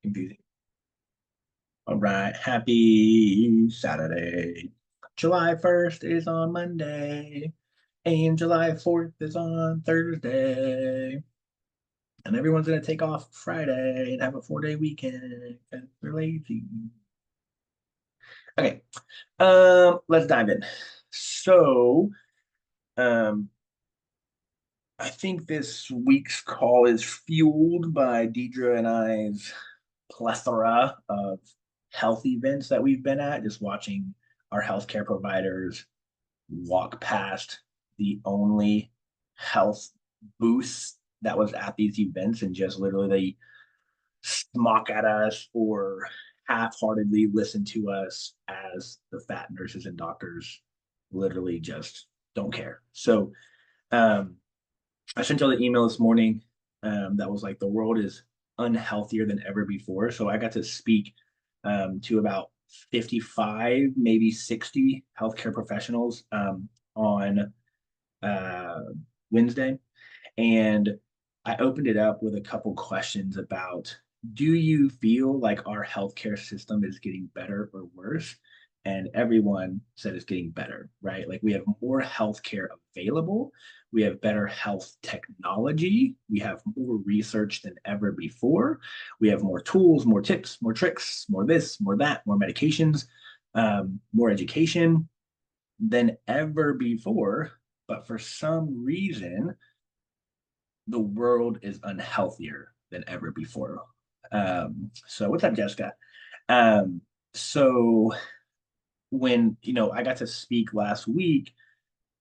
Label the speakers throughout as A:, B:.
A: Confusing. All right. Happy Saturday. July 1st is on Monday, and July 4th is on Thursday. And everyone's going to take off Friday and have a 4-day weekend because they're lazy. Okay. Let's dive in. So, um, I think this week's call is fueled by Deidre and I's plethora of health events that we've been at, just watching our healthcare providers walk past the only health booth that was at these events and just literally smock at us or half-heartedly listen to us as the fat nurses and doctors literally just don't care. So um, I sent y'all the email this morning that was like the world is unhealthier than ever before. So I got to speak to about 55, maybe 60 healthcare professionals on uh, Wednesday. And I opened it up with a couple questions about, do you feel like our healthcare system is getting better or worse? And everyone said it's getting better, right? Like we have more healthcare available. We have better health technology. We have more research than ever before. We have more tools, more tips, more tricks, more this, more that, more medications, more education than ever before. But for some reason, the world is unhealthier than ever before. So what's up, Jessica? Um, so when I got to speak last week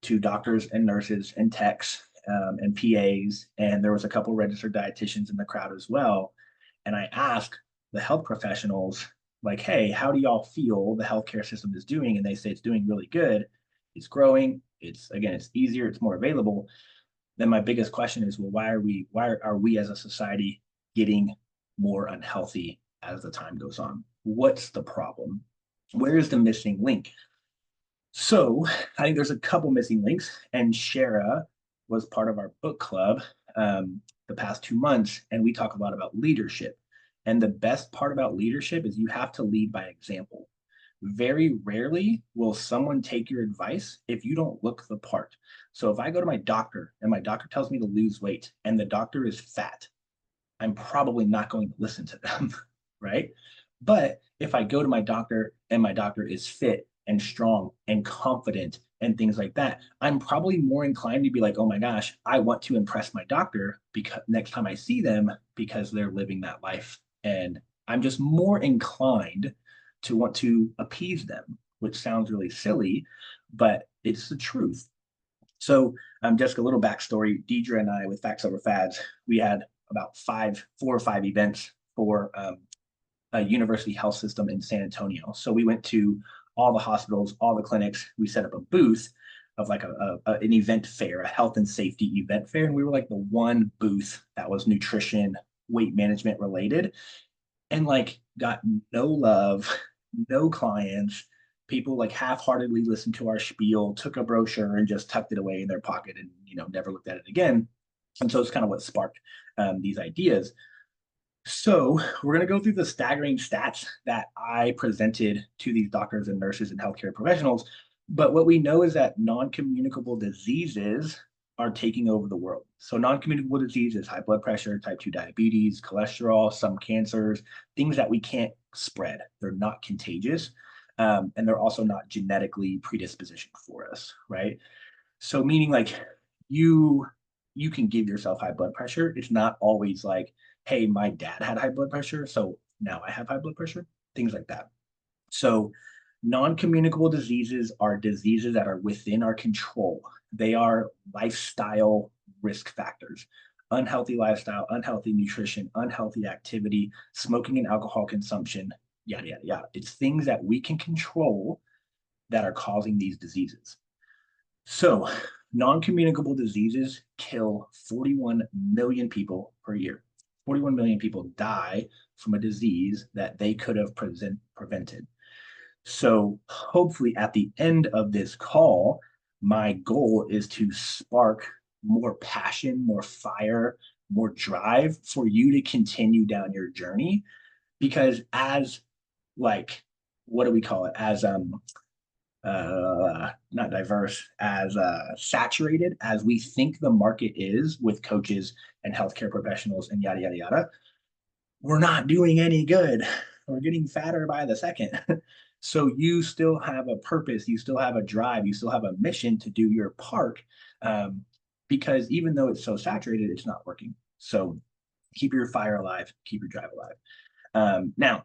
A: to doctors and nurses and techs and PAs, and there was a couple registered dietitians in the crowd as well. And I asked the health professionals, like, hey, how do y'all feel the healthcare system is doing? And they say it's doing really good. It's growing. It's easier. It's more available. Then my biggest question is, well, why are we as a society getting more unhealthy as the time goes on? What's the problem? Where is the missing link? So I think there's a couple missing links, and Shara was part of our book club the past 2 months, and we talk a lot about leadership. And the best part about leadership is you have to lead by example. Very rarely will someone take your advice if you don't look the part. So if I go to my doctor and my doctor tells me to lose weight and the doctor is fat, I'm probably not going to listen to them, right? But if I go to my doctor and my doctor is fit and strong and confident and things like that, I'm probably more inclined to be like, oh my gosh, I want to impress my doctor because next time I see them because they're living that life. And I'm just more inclined to want to appease them, which sounds really silly, but it's the truth. So, Jessica, a little backstory. Deidre and I, with Facts Over Fads, we had about 4 or 5 events for a university health system in San Antonio. So we went to all the hospitals, all the clinics. We set up a booth of like an event fair, a health and safety event fair, and we were like the one booth that was nutrition, weight management related, and like got no love, no clients. People like half-heartedly listened to our spiel, took a brochure and just tucked it away in their pocket and never looked at it again. And so it's kind of what sparked these ideas. So we're going to go through the staggering stats that I presented to these doctors and nurses and healthcare professionals. But what we know is that non-communicable diseases are taking over the world. So non-communicable diseases, high blood pressure, type 2 diabetes, cholesterol, some cancers, things that we can't spread. They're not contagious. And they're also not genetically predispositioned for us, right? So meaning like you you can give yourself high blood pressure. It's not always like, hey, my dad had high blood pressure, so now I have high blood pressure, things like that. So non-communicable diseases are diseases that are within our control. They are lifestyle risk factors. Unhealthy lifestyle, unhealthy nutrition, unhealthy activity, smoking and alcohol consumption, yada, yada, yada. It's things that we can control that are causing these diseases. So, non communicable diseases kill 41 million people per year. 41 million people die from a disease that they could have prevented. So, hopefully, at the end of this call, my goal is to spark more passion, more fire, more drive for you to continue down your journey because as like what do we call it? As not diverse, as saturated as we think the market is with coaches and healthcare professionals and yada yada yada, we're not doing any good. We're getting fatter by the second. So you still have a purpose, you still have a drive, you still have a mission to do your part, um, because even though it's so saturated, it's not working. So keep your fire alive, keep your drive alive. Now,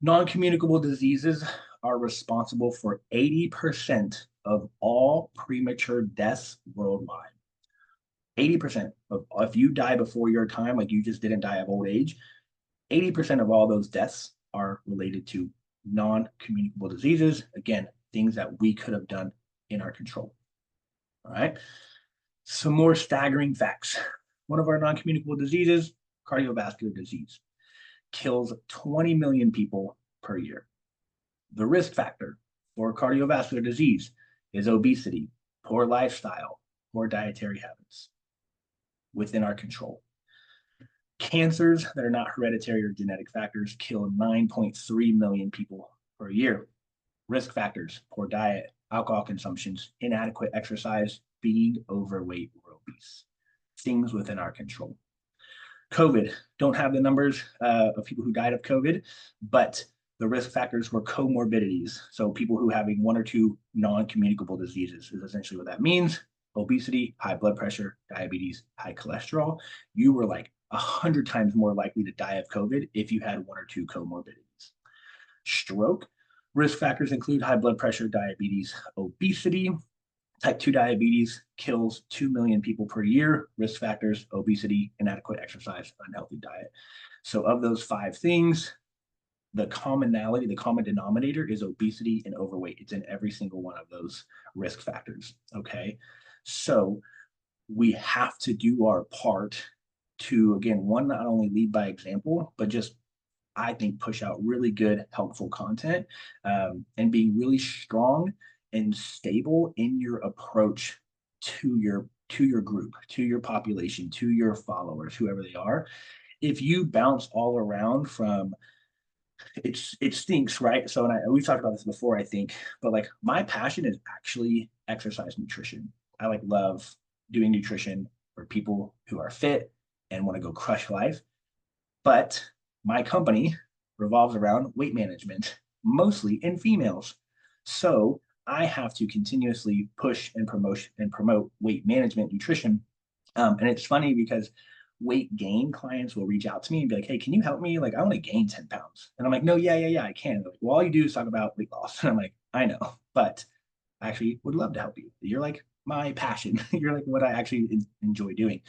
A: non-communicable diseases are responsible for 80% of all premature deaths worldwide. 80% of if you die before your time, like you just didn't die of old age, 80% of all those deaths are related to non-communicable diseases. Again, things that we could have done in our control. All right. Some more staggering facts. One of our non-communicable diseases, cardiovascular disease, kills 20 million people per year. The risk factor for cardiovascular disease is obesity, poor lifestyle, poor dietary habits within our control. Cancers that are not hereditary or genetic factors kill 9.3 million people per year. Risk factors, poor diet, alcohol consumptions, inadequate exercise, being overweight or obese. Things within our control. COVID, don't have the numbers of people who died of COVID, but the risk factors were comorbidities. So people who having one or two non-communicable diseases is essentially what that means. Obesity, high blood pressure, diabetes, high cholesterol. You were like 100 times more likely to die of COVID if you had one or two comorbidities. Stroke, risk factors include high blood pressure, diabetes, obesity. Type 2 diabetes kills 2 million people per year. Risk factors, obesity, inadequate exercise, unhealthy diet. So, of those five things, the commonality, the common denominator is obesity and overweight. It's in every single one of those risk factors. Okay. So, we have to do our part to, again, one, not only lead by example, but just I think push out really good, helpful content, and being really strong and stable in your approach to your group, to your population, to your followers, whoever they are. If you bounce all around from it stinks, right? So and we've talked about this before, I think, but like my passion is actually exercise nutrition. I like love doing nutrition for people who are fit and want to go crush life. But my company revolves around weight management, mostly in females. So I have to continuously push and promote weight management nutrition. And it's funny because weight gain clients will reach out to me and be like, "Hey, can you help me? Like, I want to gain 10 pounds." And I'm like, "No, yeah, I can." They're like, "Well, all you do is talk about weight loss." And I'm like, "I know, but I actually would love to help you. You're like my passion. You're like what I actually enjoy doing."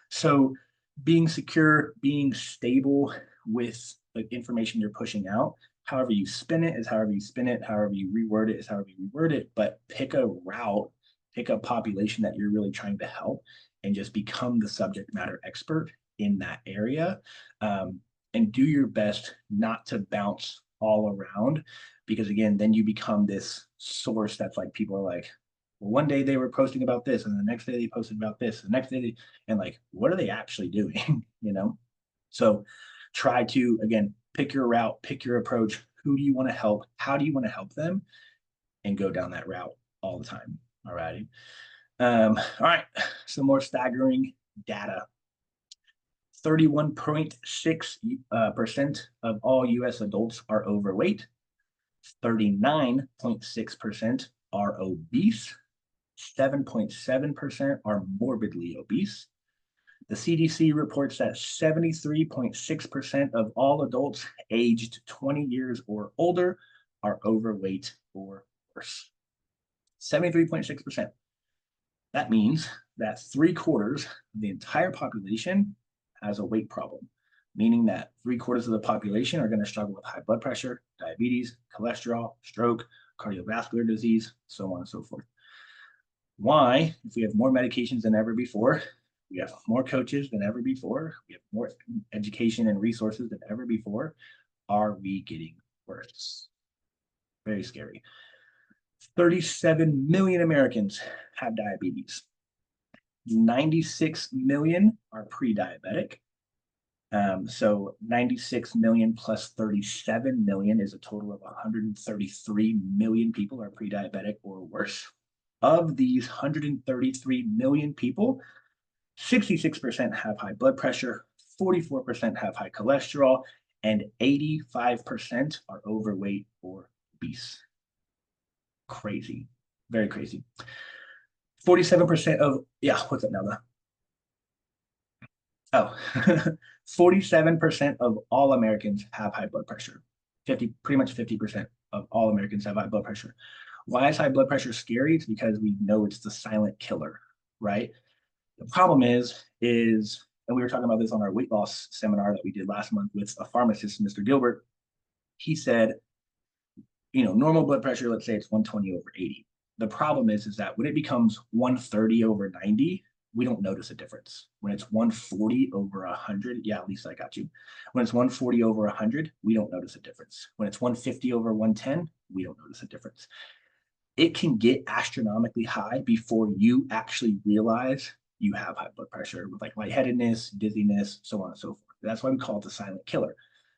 A: So being secure, being stable with the information you're pushing out, however you spin it is however you spin it, however you reword it is however you reword it, but pick a route, pick a population that you're really trying to help and just become the subject matter expert in that area. And do your best not to bounce all around because again, then you become this source that's like people are like, well, one day they were posting about this, and the next day they posted about this, the next day they, and like, what are they actually doing? You know? So try to again pick your route, pick your approach. Who do you want to help? How do you want to help them? And go down that route all the time. All righty. All right. Some more staggering data. 31.6% of all US adults are overweight. 39.6% are obese. 7.7% are morbidly obese. The CDC reports that 73.6% of all adults aged 20 years or older are overweight or worse. 73.6%. That means that 3/4 of the entire population has a weight problem, meaning that 3/4 of the population are going to struggle with high blood pressure, diabetes, cholesterol, stroke, cardiovascular disease, so on and so forth. Why, if we have more medications than ever before, we have more coaches than ever before, we have more education and resources than ever before, are we getting worse? Very scary. 37 million Americans have diabetes. 96 million are pre diabetic. So 96 million plus 37 million is a total of 133 million people are pre-diabetic or worse. Of these 133 million people, 66% have high blood pressure, 44% have high cholesterol, and 85% are overweight or obese. Crazy. Very crazy. 47% of, yeah, what's that now? Oh, 47% of all Americans have high blood pressure. 50, pretty much 50% of all Americans have high blood pressure. Why is high blood pressure scary? It's because we know it's the silent killer, right? The problem and we were talking about this on our weight loss seminar that we did last month with a pharmacist, Mr. Gilbert. He said, normal blood pressure, let's say it's 120 over 80. The problem is that when it becomes 130 over 90, we don't notice a difference. When it's 140 over 100, yeah, at least I got you. When it's 140 over 100, we don't notice a difference. When it's 150 over 110, we don't notice a difference. It can get astronomically high before you actually realize you have high blood pressure with like lightheadedness, dizziness, so on and so forth. That's why we call it the silent killer,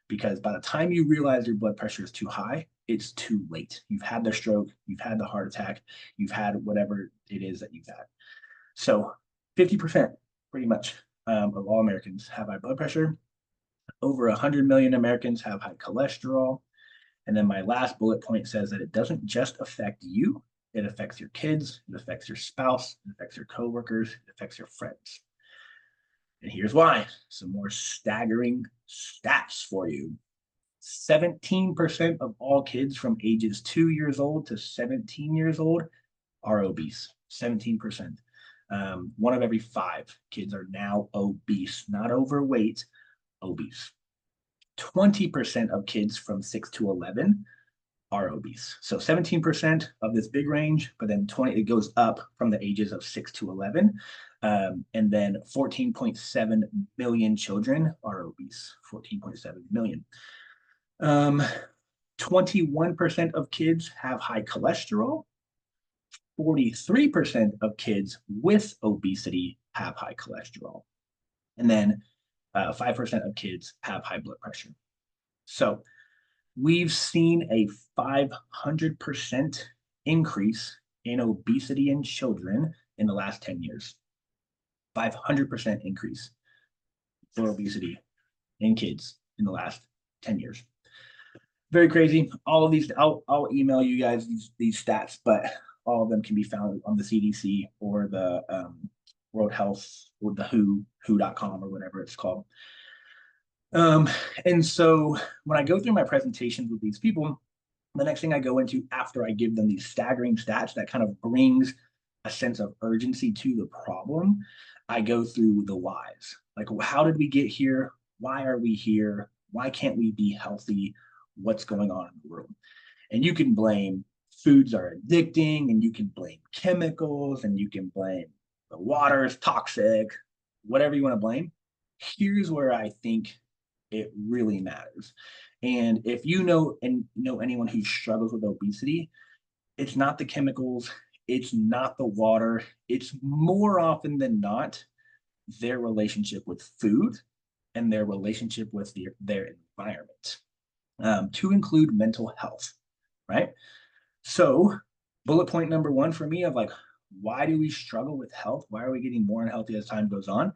A: because by the time you realize your blood pressure is too high, it's too late. You've had the stroke, you've had the heart attack, you've had whatever it is that you've had. So 50% pretty much of all Americans have high blood pressure. Over 100 million Americans have high cholesterol. And then my last bullet point says that it doesn't just affect you, it affects your kids, it affects your spouse, it affects your coworkers, it affects your friends. And here's why. Some more staggering stats for you. 17% of all kids from ages 2 years old to 17 years old are obese. 17%. One of every five kids are now obese, not overweight, obese. 20% of kids from 6 to 11 are obese. So 17% of this big range, but then 20, it goes up from the ages of 6 to 11. And then 14.7 million children are obese. 14.7 million. 21% of kids have high cholesterol. 43% of kids with obesity have high cholesterol. And then 5% of kids have high blood pressure. So we've seen a 500% increase in obesity in children in the last 10 years. 500% increase for obesity in kids in the last 10 years. Very crazy. All of these, I'll email you guys these stats, but all of them can be found on the CDC or the World Health or the WHO.com or whatever it's called. And so when I go through my presentations with these people, the next thing I go into after I give them these staggering stats that kind of brings a sense of urgency to the problem, I go through the whys. Like, how did we get here? Why are we here? Why can't we be healthy? What's going on in the world? And you can blame foods are addicting, and you can blame chemicals, and you can blame the water is toxic, whatever you want to blame. Here's where I think it really matters. And if you know anyone who struggles with obesity, it's not the chemicals, it's not the water, it's more often than not their relationship with food and their relationship with their environment, to include mental health, right? So, bullet point number one for me of like, why do we struggle with health? Why are we getting more unhealthy as time goes on?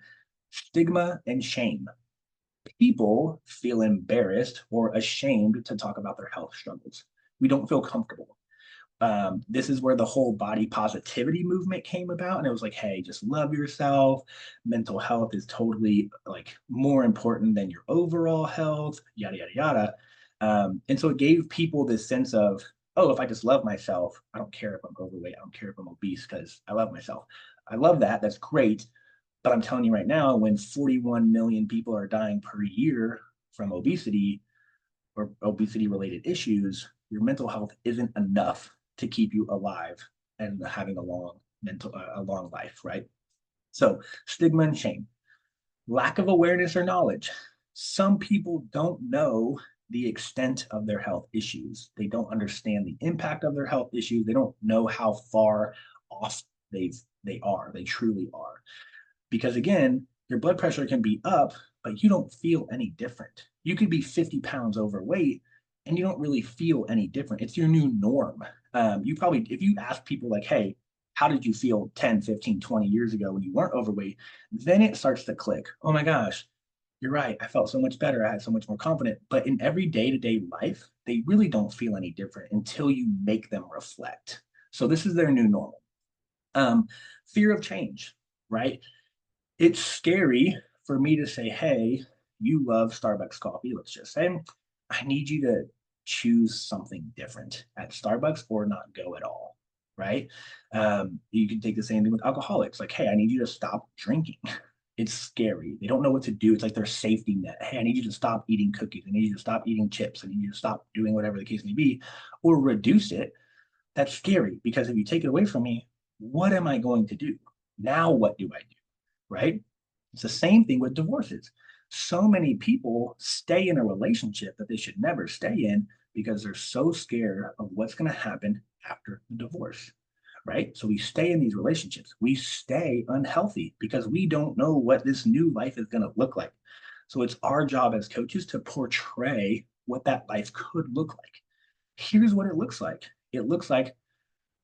A: Stigma and shame. People feel embarrassed or ashamed to talk about their health struggles. We don't feel comfortable. This is where the whole body positivity movement came about. And it was like, hey, just love yourself. Mental health is totally like more important than your overall health, yada, yada, yada. And so it gave people this sense of, oh, if I just love myself, I don't care if I'm overweight, I don't care if I'm obese because I love myself. I love that. That's great. But I'm telling you right now, when 41 million people are dying per year from obesity or obesity related issues, your mental health isn't enough to keep you alive and having a long life, right? So stigma and shame, lack of awareness or knowledge. Some people don't know the extent of their health issues. They don't understand the impact of their health issues. They don't know how far off they truly are. Because again, your blood pressure can be up, but you don't feel any different. You could be 50 pounds overweight and you don't really feel any different. It's your new norm. You probably, if you ask people like, hey, how did you feel 10, 15, 20 years ago when you weren't overweight? Then it starts to click. Oh my gosh, you're right. I felt so much better. I had so much more confident. But in every day to day life, they really don't feel any different until you make them reflect. So this is their new normal. Um, Fear of change, right? It's scary for me to say, hey, you love Starbucks coffee, let's just say. I need you to choose something different at Starbucks or not go at all, right? You can take the same thing with alcoholics. Like, hey, I need you to stop drinking. It's scary. They don't know what to do. It's like their safety net. Hey, I need you to stop eating cookies. I need you to stop eating chips. I need you to stop doing whatever the case may be, or reduce it. That's scary because if you take it away from me, what am I going to do? Now, what do I do? Right? It's the same thing with divorces. So many people stay in a relationship that they should never stay in because they're so scared of what's going to happen after the divorce. Right. So we stay in these relationships. We stay unhealthy because we don't know what this new life is going to look like. So it's our job as coaches to portray what that life could look like. Here's what it looks like. It looks like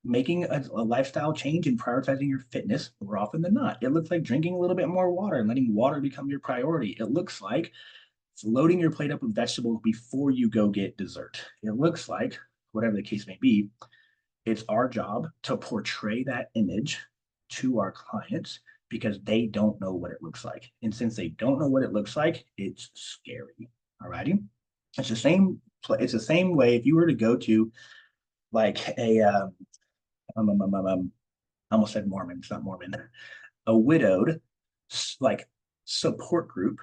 A: making a lifestyle change and prioritizing your fitness more often than not. It looks like drinking a little bit more water and letting water become your priority. It looks like loading your plate up with vegetables before you go get dessert. It looks like, whatever the case may be, it's our job to portray that image to our clients because they don't know what it looks like. And since they don't know what it looks like, it's scary. All righty. It's the same. It's the same way if you were to go to like um, um, um, um, um, I almost said Mormon, it's not Mormon, a widowed like support group.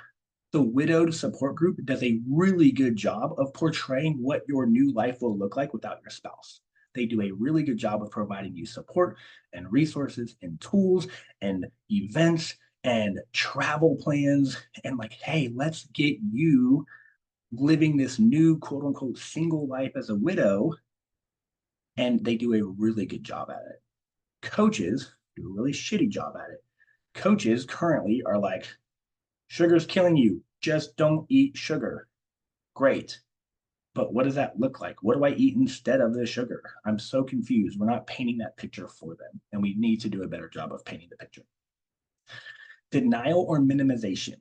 A: The widowed support group does a really good job of portraying what your new life will look like without your spouse. They do a really good job of providing you support and resources and tools and events and travel plans and like, hey, let's get you living this new quote unquote single life as a widow. And they do a really good job at it. Coaches do a really shitty job at it. Coaches currently are like, sugar's killing you. Just don't eat sugar. Great. But what does that look like? What do I eat instead of the sugar? I'm so confused. We're not painting that picture for them. And we need to do a better job of painting the picture. Denial or minimization.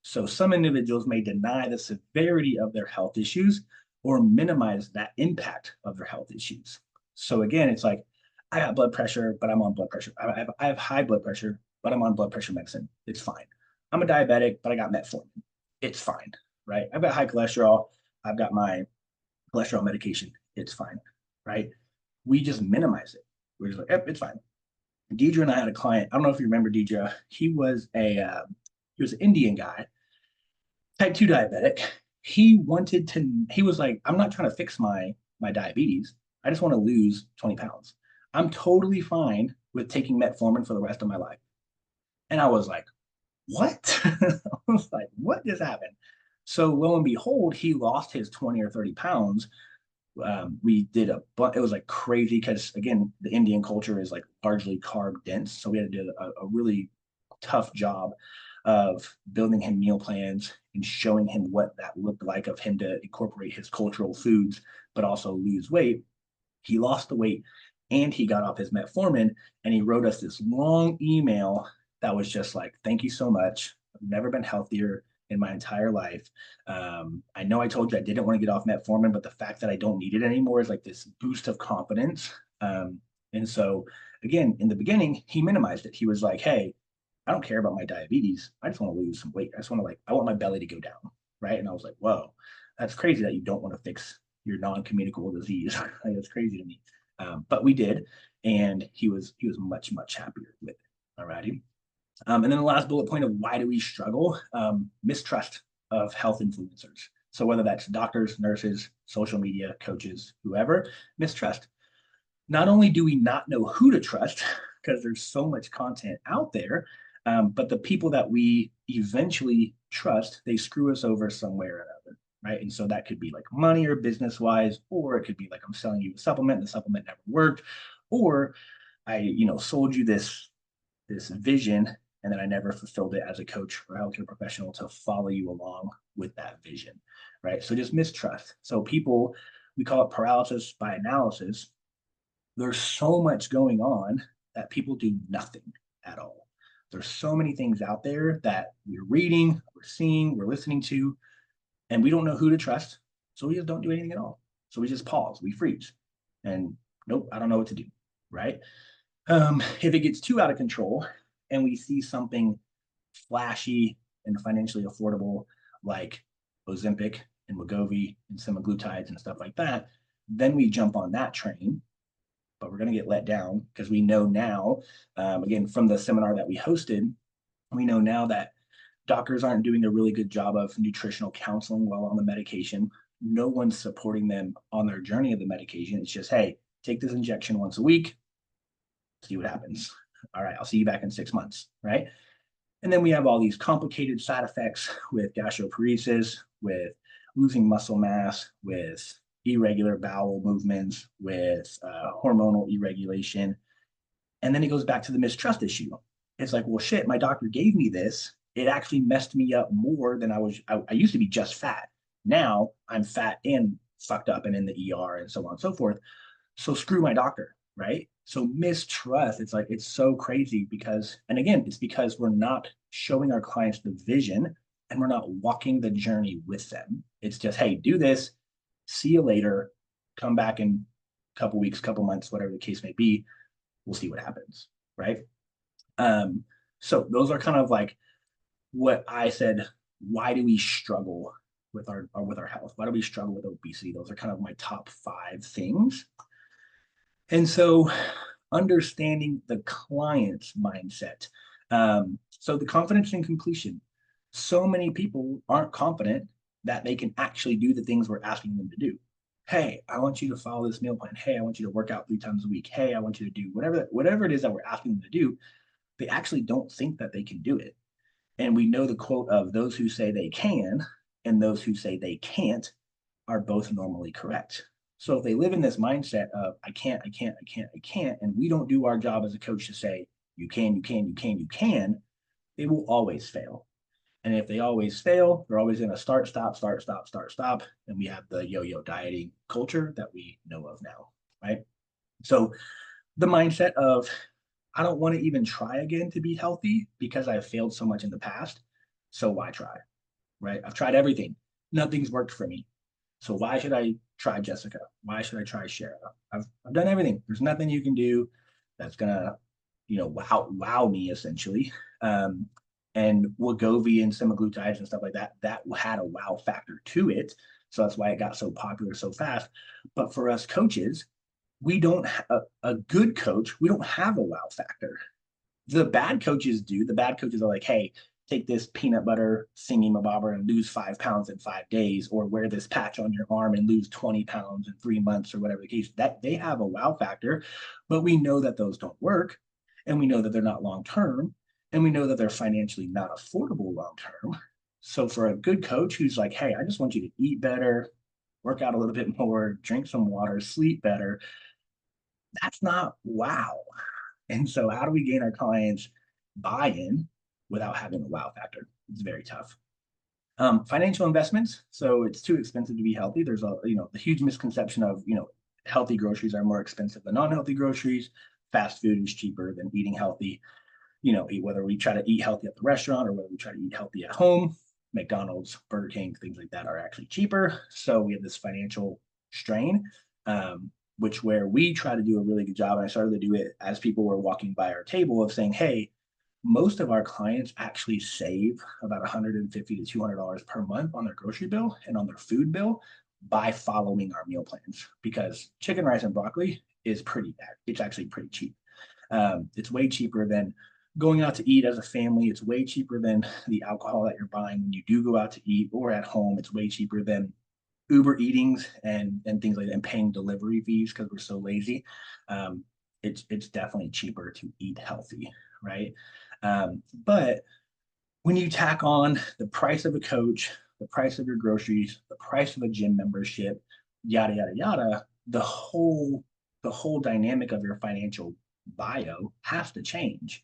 A: So some individuals may deny the severity of their health issues or minimize that impact of their health issues. So again, it's like, I have blood pressure, but I'm on blood pressure. I have high blood pressure, but I'm on blood pressure medicine. It's fine. I'm a diabetic, but I got metformin. It's fine, right? I've got high cholesterol. I've got my cholesterol medication. It's fine, right? We just minimize it. We're just like, yep, it's fine. Deidre and I had a client. I don't know if you remember Deidre. He was an Indian guy, type 2 diabetic. He wanted to, he was like, I'm not trying to fix my diabetes. I just want to lose 20 pounds. I'm totally fine with taking metformin for the rest of my life. And I was like, what? I was like, what just happened? So lo and behold, he lost his 20 or 30 pounds. We did but it was like crazy because again, the Indian culture is like largely carb dense. So we had to do a really tough job of building him meal plans and showing him what that looked like of him to incorporate his cultural foods, but also lose weight. He lost the weight and he got off his metformin and he wrote us this long email that was just like, thank you so much. I've never been healthier in my entire life. I know I told you I didn't want to get off metformin, but the fact that I don't need it anymore is like this boost of confidence. And so, again, in the beginning, he minimized it. He was like, hey, I don't care about my diabetes. I just want to lose some weight. I just want to I want my belly to go down. Right. And I was like, whoa, that's crazy that you don't want to fix your non-communicable disease. Like, that's crazy to me. But we did. And he was much, much happier with it. All righty. And then the last bullet point of why do we struggle? Mistrust of health influencers. So whether that's doctors, nurses, social media, coaches, whoever, mistrust. Not only do we not know who to trust because there's so much content out there, but the people that we eventually trust, they screw us over some way or another, right? And so that could be like money or business wise, or it could be like I'm selling you a supplement, the supplement never worked, or I, sold you this vision And then I never fulfilled it as a coach or healthcare professional to follow you along with that vision, right? So just mistrust. So people, we call it paralysis by analysis. There's so much going on that people do nothing at all. There's so many things out there that we're reading, we're seeing, we're listening to, and we don't know who to trust. So we just don't do anything at all. So we just pause, we freeze, and nope, I don't know what to do, right? If it gets too out of control and we see something flashy and financially affordable like Ozempic and Wegovy and semaglutides and stuff like that, then we jump on that train. But we're going to get let down because we know now, again, from the seminar that we hosted, we know now that doctors aren't doing a really good job of nutritional counseling while on the medication. No one's supporting them on their journey of the medication. It's just, hey, take this injection once a week, see what happens. All right, I'll see you back in 6 months, right? And then we have all these complicated side effects with gastroparesis, with losing muscle mass, with irregular bowel movements, with hormonal irregulation. And then it goes back to the mistrust issue. It's like, well, shit, my doctor gave me this. It actually messed me up more than I was. I used to be just fat. Now I'm fat and fucked up and in the ER and so on and so forth. So screw my doctor, right? So mistrust, it's like, it's so crazy because, and again, it's because we're not showing our clients the vision and we're not walking the journey with them. It's just, hey, do this, see you later, come back in a couple weeks, couple months, whatever the case may be. We'll see what happens, right? Um, so those are kind of like what I said. Why do we struggle with our health? Why do we struggle with obesity? Those are kind of my top 5 things. And so understanding the client's mindset. So the confidence and completion. So many people aren't confident that they can actually do the things we're asking them to do. Hey, I want you to follow this meal plan. Hey, I want you to work out 3 times a week. Hey, I want you to do whatever it is that we're asking them to do. They actually don't think that they can do it. And we know the quote of those who say they can and those who say they can't are both normally correct. So if they live in this mindset of I can't, I can't, I can't, I can't, and we don't do our job as a coach to say you can, you can, you can, you can, they will always fail. And if they always fail, they're always going to start, stop, start, stop, start, stop. And we have the yo-yo dieting culture that we know of now, right? So the mindset of I don't want to even try again to be healthy because I've failed so much in the past. So why try? Right? I've tried everything. Nothing's worked for me. So why should I try Jessica? Why should I try Shara? I've done everything. There's nothing you can do that's gonna, wow me essentially. Um, and Wegovy and semaglutides and stuff like that, that had a wow factor to it. So that's why it got so popular so fast. But for us coaches, we don't a good coach, we don't have a wow factor. The bad coaches do. The bad coaches are like, hey, take this peanut butter thingy-mabobber and lose 5 pounds in 5 days, or wear this patch on your arm and lose 20 pounds in 3 months, or whatever the case. That they have a wow factor, but we know that those don't work, and we know that they're not long term, and we know that they're financially not affordable long term. So for a good coach who's like, hey, I just want you to eat better, work out a little bit more, drink some water, sleep better, that's not wow. And so, how do we gain our clients' buy-in without having a wow factor? It's very tough. Financial investments. So it's too expensive to be healthy. There's the huge misconception of healthy groceries are more expensive than non-healthy groceries. Fast food is cheaper than eating healthy. Whether we try to eat healthy at the restaurant or whether we try to eat healthy at home, McDonald's, Burger King, things like that are actually cheaper. So we have this financial strain. Which where we try to do a really good job. And I started to do it as people were walking by our table of saying, hey, most of our clients actually save about $150 to $200 per month on their grocery bill and on their food bill by following our meal plans because chicken, rice, and broccoli is it's actually pretty cheap. It's way cheaper than going out to eat as a family. It's way cheaper than the alcohol that you're buying when you do go out to eat or at home. It's way cheaper than Uber eatings and things like that, and paying delivery fees because we're so lazy. It's definitely cheaper to eat healthy, right? But when you tack on the price of a coach, the price of your groceries, the price of a gym membership, yada yada yada, the whole dynamic of your financial bio has to change.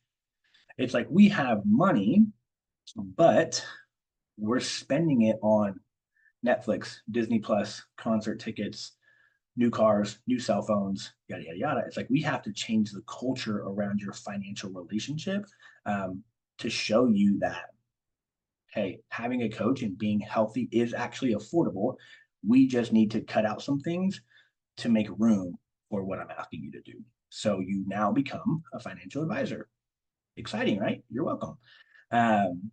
A: It's like we have money, but we're spending it on Netflix, Disney Plus, concert tickets, new cars, new cell phones, yada, yada, yada. It's like we have to change the culture around your financial relationship um, to show you that, hey, having a coach and being healthy is actually affordable. We just need to cut out some things to make room for what I'm asking you to do. So you now become a financial advisor. Exciting, right? You're welcome. Um,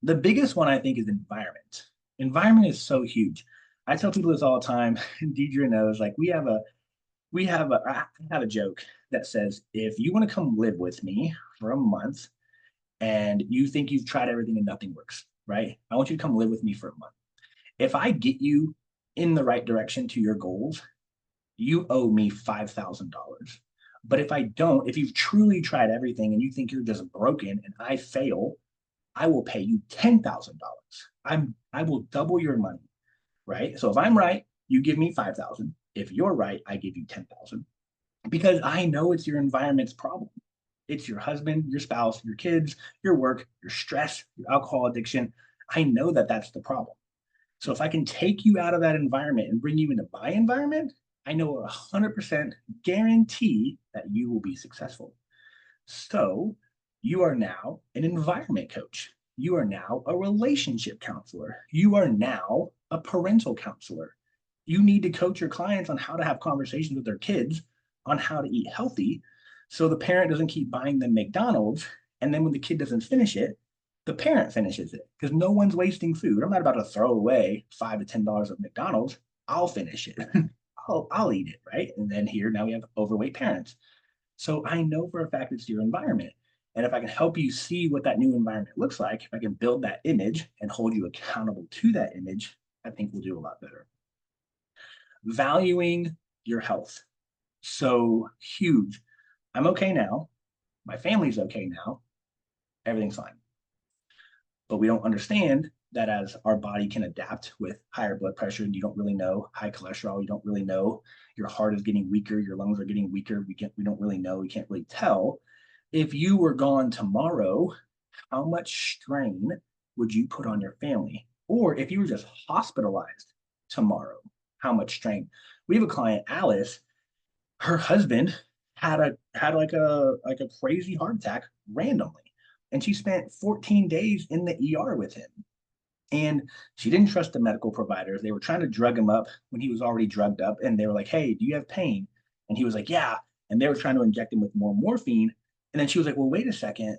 A: the biggest one I think is environment. Environment is so huge. I tell people this all the time. Deidre knows, like I have a joke that says, if you want to come live with me for a month and you think you've tried everything and nothing works, right? I want you to come live with me for a month. If I get you in the right direction to your goals, you owe me $5,000. But if I don't, if you've truly tried everything and you think you're just broken and I fail, I will pay you $10,000. I will double your money, right? So if I'm right, you give me 5,000. If you're right, I give you 10,000 because I know it's your environment's problem. It's your husband, your spouse, your kids, your work, your stress, your alcohol addiction. I know that that's the problem. So if I can take you out of that environment and bring you into my environment, I know 100% guarantee that you will be successful. So you are now an environment coach. You are now a relationship counselor. You are now a parental counselor. You need to coach your clients on how to have conversations with their kids on how to eat healthy so the parent doesn't keep buying them McDonald's. And then when the kid doesn't finish it, the parent finishes it because no one's wasting food. I'm not about to throw away $5 to $10 of McDonald's. I'll finish it. I'll eat it, right? And then here now we have overweight parents. So I know for a fact it's your environment. And if I can help you see what that new environment looks like, if I can build that image and hold you accountable to that image, I think we'll do a lot better. Valuing your health. So huge. I'm okay now. My family's okay now. Everything's fine. But we don't understand that as our body can adapt with higher blood pressure and you don't really know high cholesterol, you don't really know your heart is getting weaker, your lungs are getting weaker. We don't really know, we can't really tell. If you were gone tomorrow, how much strain would you put on your family? Or if you were just hospitalized tomorrow, how much strain? We have a client, Alice, her husband had like a crazy heart attack randomly. And she spent 14 days in the ER with him. And she didn't trust the medical providers. They were trying to drug him up when he was already drugged up. And they were like, hey, do you have pain? And he was like, yeah. And they were trying to inject him with more morphine. And then she was like, well, wait a second.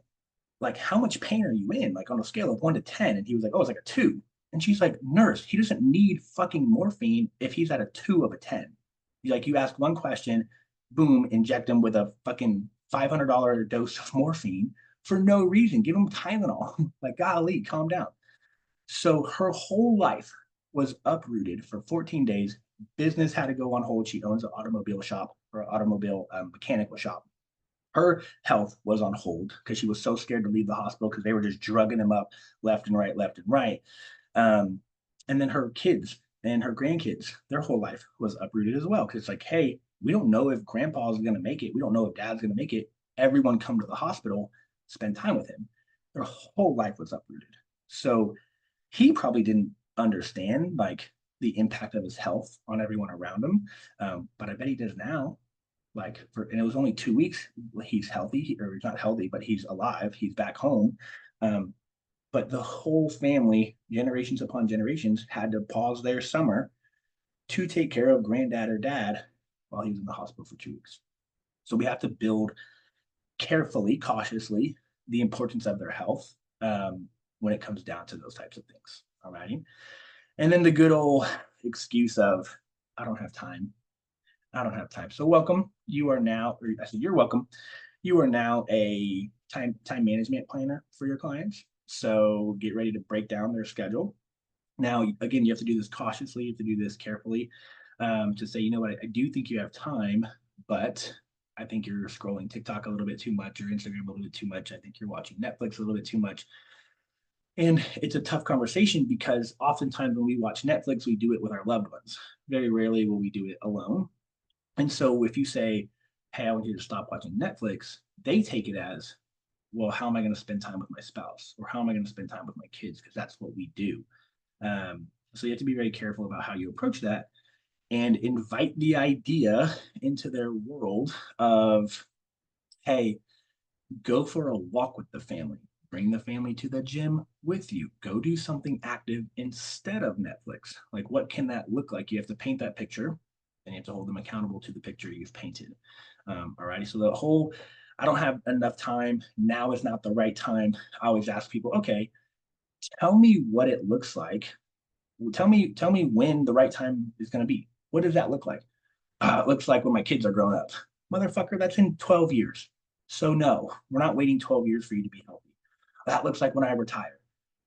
A: Like, how much pain are you in? Like, on a scale of 1 to 10. And he was like, oh, it's like a 2. And she's like, nurse, he doesn't need fucking morphine if he's at a 2 of a 10. He's like, you ask one question, boom, inject him with a fucking $500 dose of morphine for no reason. Give him Tylenol. Like, golly, calm down. So her whole life was uprooted for 14 days. Business had to go on hold. She owns an automobile shop or an automobile mechanical shop. Her health was on hold because she was so scared to leave the hospital because they were just drugging him up left and right, left and right. Um, and then her kids and her grandkids, their whole life was uprooted as well. Because it's like, hey, we don't know if grandpa's going to make it. We don't know if dad's going to make it. Everyone come to the hospital, spend time with him. Their whole life was uprooted. So he probably didn't understand like the impact of his health on everyone around him. But I bet he does now. Like and it was only 2 weeks. He's healthy, or he's not healthy, but he's alive. He's back home. Um, but the whole family, generations upon generations, had to pause their summer to take care of granddad or dad while he was in the hospital for 2 weeks. So we have to build carefully, cautiously, the importance of their health when it comes down to those types of things. All righty. And then the good old excuse of, I don't have time. I don't have time. So welcome. You are now, or I said you're welcome. You are now a time management planner for your clients. So get ready to break down their schedule. Now, again, you have to do this cautiously. You have to do this carefully to say, you know what, I do think you have time, but I think you're scrolling TikTok a little bit too much or Instagram a little bit too much. I think you're watching Netflix a little bit too much. And it's a tough conversation because oftentimes when we watch Netflix, we do it with our loved ones. Very rarely will we do it alone. And so if you say, hey, I want you to stop watching Netflix, they take it as, well, how am I going to spend time with my spouse, or how am I going to spend time with my kids? Because that's what we do. So you have to be very careful about how you approach that and invite the idea into their world of, hey, go for a walk with the family. Bring the family to the gym with you. Go do something active instead of Netflix. Like, what can that look like? You have to paint that picture and you have to hold them accountable to the picture you've painted. All righty. So, the whole, I don't have enough time. Now is not the right time. I always ask people, okay, tell me what it looks like. Tell me when the right time is going to be. What does that look like? It looks like when my kids are grown up. Motherfucker, that's in 12 years. So, no, we're not waiting 12 years for you to be healthy. That looks like when I retire.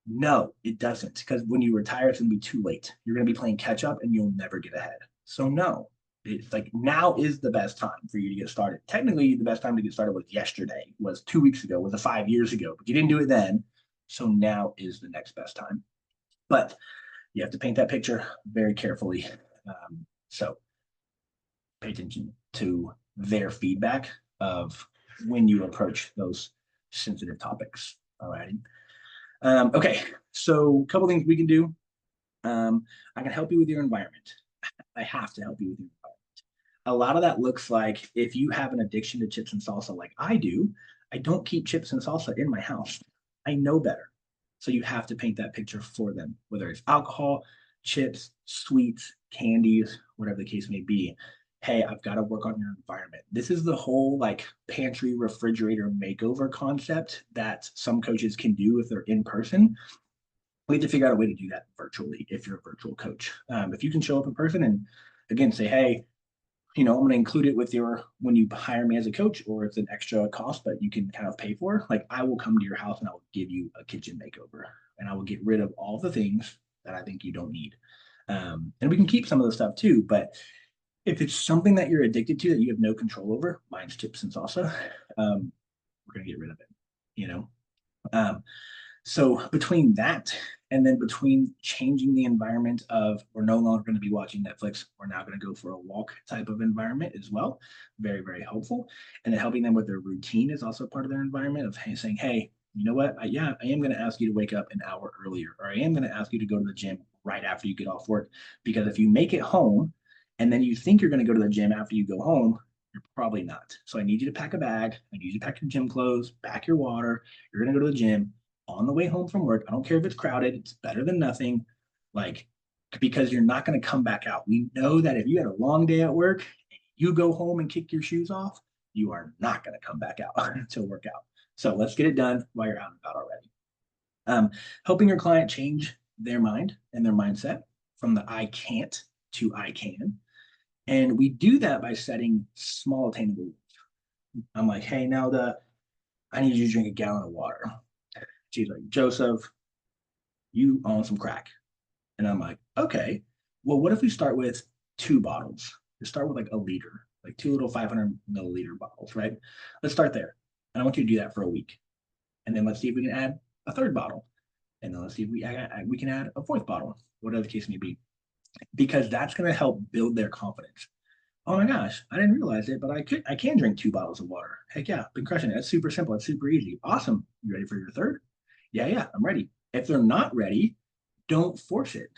A: No, it doesn't. Because when you retire, it's going to be too late. You're going to be playing catch up and you'll never get ahead. So, no, it's like now is the best time for you to get started. Technically, the best time to get started was yesterday, was 2 weeks ago, was 5 years ago, but you didn't do it then. So, now is the next best time. But you have to paint that picture very carefully. So, pay attention to their feedback of when you approach those sensitive topics. All righty. Okay, so a couple things we can do. I can help you with your environment. I have to help you with your environment. A lot of that looks like if you have an addiction to chips and salsa like I do, I don't keep chips and salsa in my house. I know better. So you have to paint that picture for them, whether it's alcohol, chips, sweets, candies, whatever the case may be. Hey, I've got to work on your environment. This is the whole like pantry refrigerator makeover concept that some coaches can do if they're in person. We have to figure out a way to do that virtually if you're a virtual coach. If you can show up in person and again say, hey, I'm going to include it with your when you hire me as a coach, or it's an extra cost, but you can kind of pay for. Like, I will come to your house and I will give you a kitchen makeover, and I will get rid of all the things that I think you don't need. And we can keep some of the stuff too, but if it's something that you're addicted to that you have no control over, mine's chips and salsa, we're going to get rid of it. You know, um, so between that and then between changing the environment of we're no longer going to be watching Netflix, we're now going to go for a walk type of environment as well. Very, very helpful. And then helping them with their routine is also part of their environment of saying, hey, you know what? I am going to ask you to wake up an hour earlier, or I am going to ask you to go to the gym right after you get off work. Because if you make it home and then you think you're going to go to the gym after you go home, you're probably not. So I need you to pack a bag. I need you to pack your gym clothes, pack your water. You're going to go to the gym on the way home from work. I don't care if it's crowded, it's better than nothing. Like, because you're not going to come back out. We know that if you had a long day at work, you go home and kick your shoes off, you are not going to come back out to work out. So let's get it done while you're out and about already. Helping your client change their mind and their mindset from the I can't to I can. And we do that by setting small attainable goals. I'm like, hey, now I need you to drink a gallon of water. She's like, Joseph, you own some crack. And I'm like, okay, well, what if we start with 2 bottles? Let's start with like a liter, like 2 little 500 milliliter bottles, right? Let's start there. And I want you to do that for a week. And then let's see if we can add a third bottle. And then let's see if we can add a fourth bottle, whatever the case may be, because that's going to help build their confidence. Oh my gosh, I didn't realize it, but I can drink 2 bottles of water. Heck yeah, been crushing it. That's super simple. It's super easy. Awesome. You ready for your third? Yeah, I'm ready. If they're not ready, don't force it.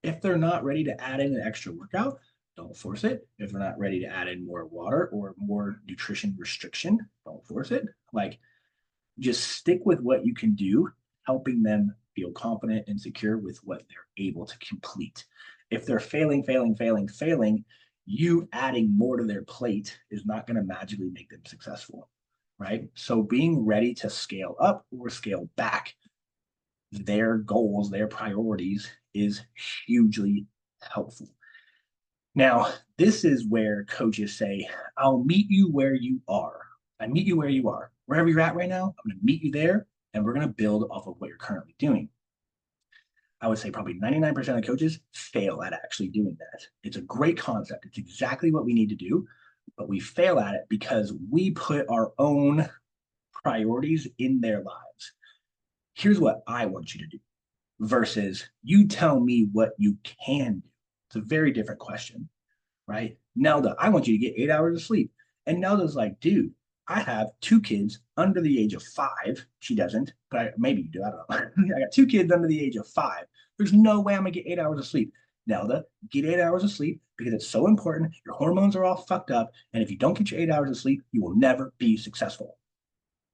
A: If they're not ready to add in an extra workout, don't force it. If they're not ready to add in more water or more nutrition restriction, don't force it. Like, just stick with what you can do, helping them feel confident and secure with what they're able to complete. If they're failing, you adding more to their plate is not going to magically make them successful, right? So being ready to scale up or scale back their goals, their priorities is hugely helpful. Now, this is where coaches say, I'll meet you where you are. I meet you where you are. Wherever you're at right now, I'm going to meet you there and we're going to build off of what you're currently doing. I would say probably 99% of coaches fail at actually doing that. It's a great concept. It's exactly what we need to do, but we fail at it because we put our own priorities in their lives. Here's what I want you to do versus you tell me what you can do. It's a very different question, right? Nelda, I want you to get 8 hours of sleep. And Nelda's like, dude, I have two kids under the age of 5. She doesn't, but maybe you do. I don't know. I got two kids under the age of 5. There's no way I'm gonna get 8 hours of sleep. Nelda, get 8 hours of sleep because it's so important. Your hormones are all fucked up. And if you don't get your 8 hours of sleep, you will never be successful.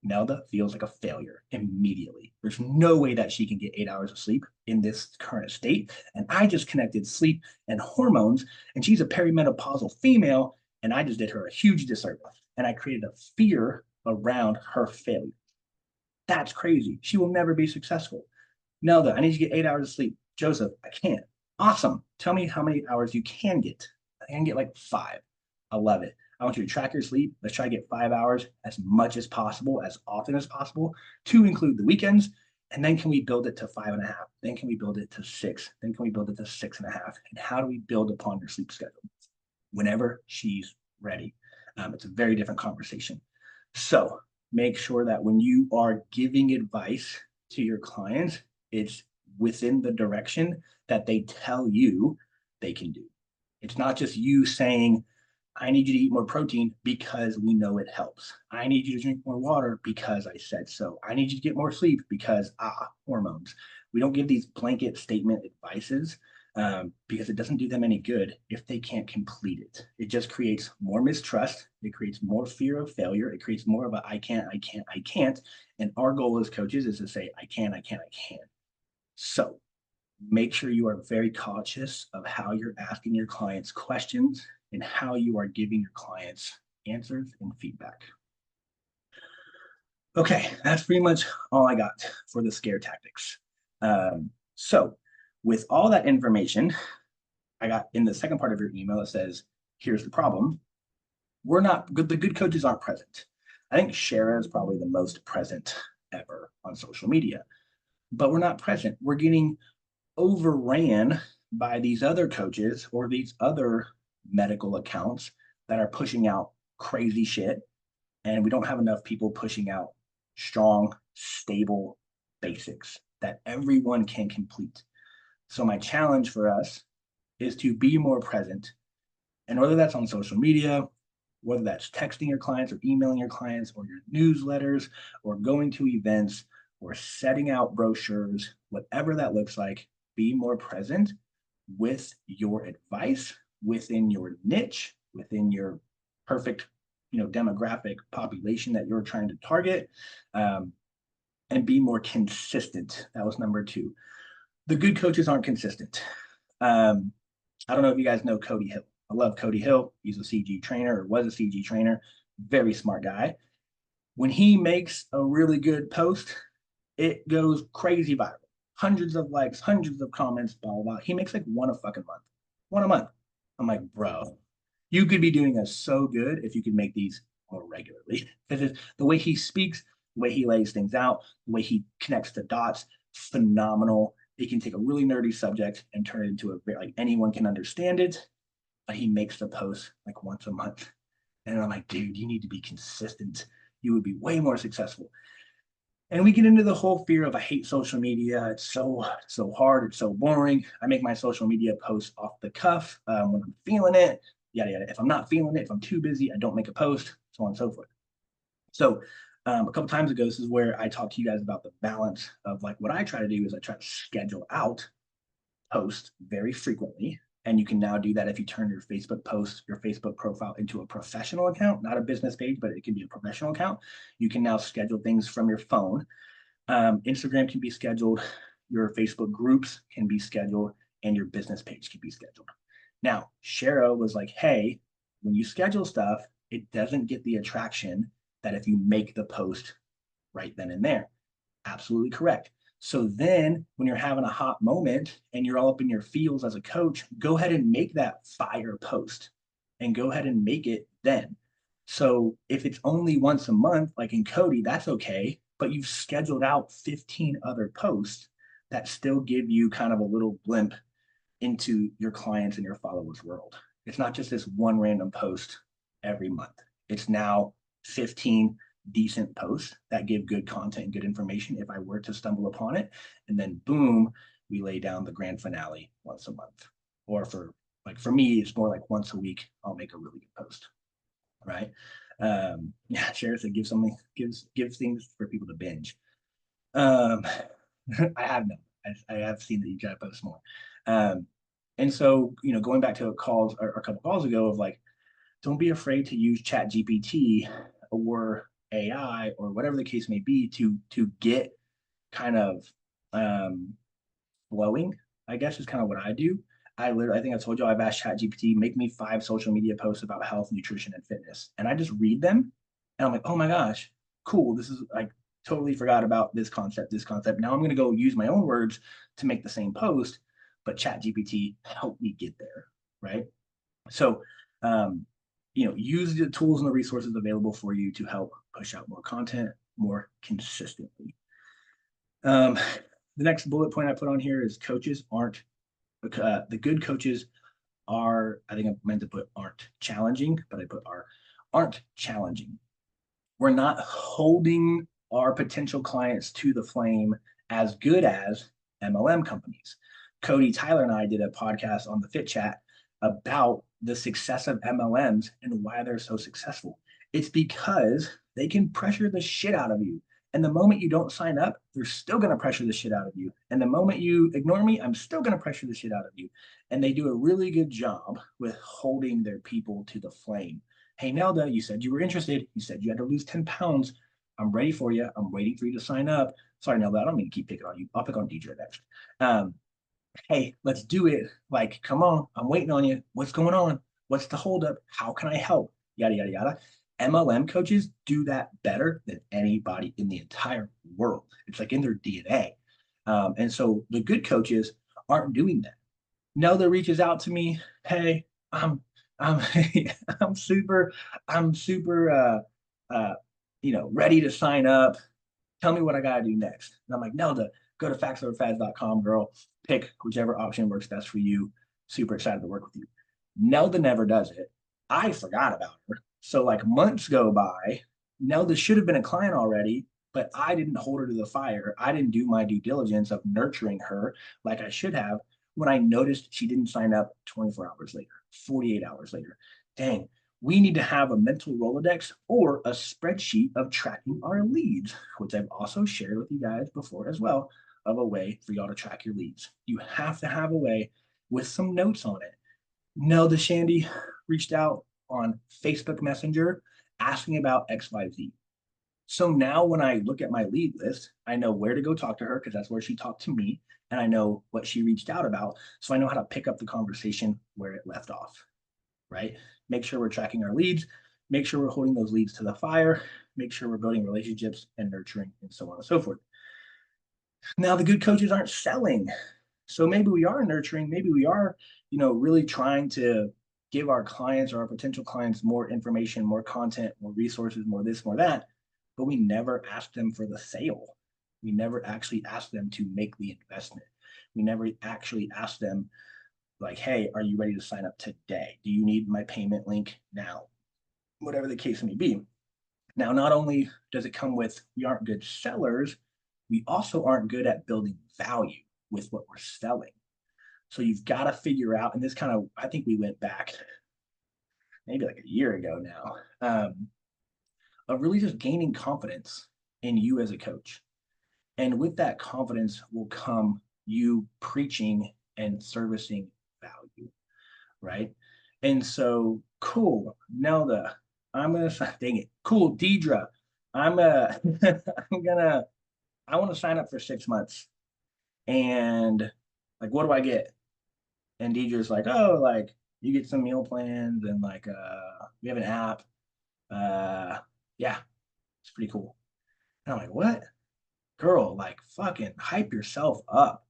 A: Nelda feels like a failure immediately. There's no way that she can get 8 hours of sleep in this current state. And I just connected sleep and hormones, and she's a perimenopausal female, and I just did her a huge disservice. And I created a fear around her failure. That's crazy. She will never be successful. Nelda, I need you to get 8 hours of sleep. Joseph, I can't. Awesome. Tell me how many hours you can get. I can get like 5. I love it. I want you to track your sleep. Let's try to get 5 hours as much as possible, as often as possible, to include the weekends. And then can we build it to 5.5? Then can we build it to 6? Then can we build it to 6.5? And how do we build upon your sleep schedule? Whenever she's ready. It's a very different conversation. So make sure that when you are giving advice to your clients, it's within the direction that they tell you they can do. It's not just you saying, I need you to eat more protein because we know it helps. I need you to drink more water because I said so. I need you to get more sleep because, hormones. We don't give these blanket statement advices because it doesn't do them any good if they can't complete it. It just creates more mistrust. It creates more fear of failure. It creates more of a I can't, I can't, I can't. And our goal as coaches is to say, I can, I can, I can. So make sure you are very cautious of how you're asking your clients questions and how you are giving your clients answers and feedback. Okay, that's pretty much all I got for the scare tactics. So, with all that information, I got in the second part of your email, it says, here's the problem. We're not good, the good coaches aren't present. I think Shara is probably the most present ever on social media, but we're not present. We're getting overran by these other coaches or these other medical accounts that are pushing out crazy shit. And we don't have enough people pushing out strong, stable basics that everyone can complete. So, my challenge for us is to be more present. And whether that's on social media, whether that's texting your clients or emailing your clients or your newsletters or going to events or setting out brochures, whatever that looks like, be more present with your advice within your niche, within your perfect, demographic population that you're trying to target, and be more consistent. That was number 2. The good coaches aren't consistent. I don't know if you guys know Cody Hill. I love Cody Hill. He's a CG trainer or was a CG trainer. Very smart guy. When he makes a really good post, it goes crazy viral. Hundreds of likes, hundreds of comments, blah, blah, blah. He makes like one a fucking month. One a month. I'm like, bro, you could be doing us so good if you could make these more regularly. Because the way he speaks, the way he lays things out, the way he connects the dots, phenomenal. He can take a really nerdy subject and turn it into like anyone can understand it. But he makes the post like once a month. And I'm like, dude, you need to be consistent. You would be way more successful. And we get into the whole fear of I hate social media. It's so hard. It's so boring. I make my social media posts off the cuff when I'm feeling it. Yada yada. If I'm not feeling it, if I'm too busy, I don't make a post. So on and so forth. So a couple times ago, this is where I talked to you guys about the balance of like what I try to do is I try to schedule out posts very frequently. And you can now do that if you turn your Facebook post, your Facebook profile into a professional account, not a business page, but it can be a professional account. You can now schedule things from your phone. Instagram can be scheduled, your Facebook groups can be scheduled, and your business page can be scheduled. Now, Shara was like, hey, when you schedule stuff, it doesn't get the attraction that if you make the post right then and there. Absolutely correct. So then when you're having a hot moment and you're all up in your feels as a coach, go ahead and make that fire post and go ahead and make it then. So if it's only once a month, like in Cody, that's okay. But you've scheduled out 15 other posts that still give you kind of a little blimp into your clients and your followers' world. It's not just this one random post every month. It's now 15 decent posts that give good content and good information if I were to stumble upon it. And then boom, we lay down the grand finale once a month. Or for me, it's more like once a week, I'll make a really good post. Right. Yeah, share said give something give things for people to binge. Um, I have no. I have seen that you try to post more. Um, and so going back to a calls or a couple calls ago of like, don't be afraid to use Chat GPT or AI or whatever the case may be to get kind of um, flowing, I guess is kind of what I do. I think I told you I've asked ChatGPT, make me 5 social media posts about health, nutrition, and fitness. And I just read them and I'm like, oh my gosh, cool. This is like totally forgot about this concept, this concept. Now I'm gonna go use my own words to make the same post, but ChatGPT helped me get there. Right. So um, use the tools and the resources available for you to help push out more content more consistently. Um, the next bullet point I put on here is coaches aren't the good coaches are, I think I meant to put aren't challenging, but I put aren't challenging. We're not holding our potential clients to the flame as good as MLM companies. Cody, Tyler, and I did a podcast on the Fit Chat about the success of MLMs and why they're so successful. It's because they can pressure the shit out of you. And the moment you don't sign up, they're still going to pressure the shit out of you. And the moment you ignore me, I'm still going to pressure the shit out of you. And they do a really good job with holding their people to the flame. Hey, Nelda, you said you were interested. You said you had to lose 10 pounds. I'm ready for you. I'm waiting for you to sign up. Sorry, Nelda, I don't mean to keep picking on you. I'll pick on DJ next. Um, hey, let's do it. Like, come on, I'm waiting on you. What's going on? What's the holdup? How can I help? Yada, yada, yada. MLM coaches do that better than anybody in the entire world. It's like in their DNA. And so the good coaches aren't doing that. Nelda reaches out to me. Hey, I'm I'm super I'm super ready to sign up. Tell me what I gotta do next. And I'm like, Nelda, go to factsoverfads.com, girl. Pick whichever option works best for you. Super excited to work with you. Nelda never does it. I forgot about her. So like months go by. Nelda should have been a client already, but I didn't hold her to the fire. I didn't do my due diligence of nurturing her like I should have when I noticed she didn't sign up 24 hours later, 48 hours later. Dang, we need to have a mental Rolodex or a spreadsheet of tracking our leads, which I've also shared with you guys before as well, of a way for y'all to track your leads. You have to have a way with some notes on it. Nelda Shandy reached out on Facebook Messenger asking about XYZ. So now when I look at my lead list, I know where to go talk to her because that's where she talked to me. And I know what she reached out about. So I know how to pick up the conversation where it left off, right? Make sure we're tracking our leads, make sure we're holding those leads to the fire, make sure we're building relationships and nurturing and so on and so forth. Now, the good coaches aren't selling. So maybe we are nurturing, maybe we are, really trying to give our clients or our potential clients more information, more content, more resources, more this, more that, but we never ask them for the sale. We never actually ask them to make the investment. We never actually ask them, like, hey, are you ready to sign up today? Do you need my payment link now? Whatever the case may be. Now, not only does it come with we aren't good sellers, we also aren't good at building value with what we're selling. So you've got to figure out, and this kind of, I think we went back maybe like a year ago now, of really just gaining confidence in you as a coach. And with that confidence will come you preaching and servicing value, right? And so, cool, Nelda, I'm gonna dang it, cool, Deidre, I'm I'm gonna I want to sign up for 6 months, and like, what do I get? And Deidre's like, oh, like you get some meal plans and like we have an app. Uh yeah, it's pretty cool. And I'm like, what? Girl, like fucking hype yourself up.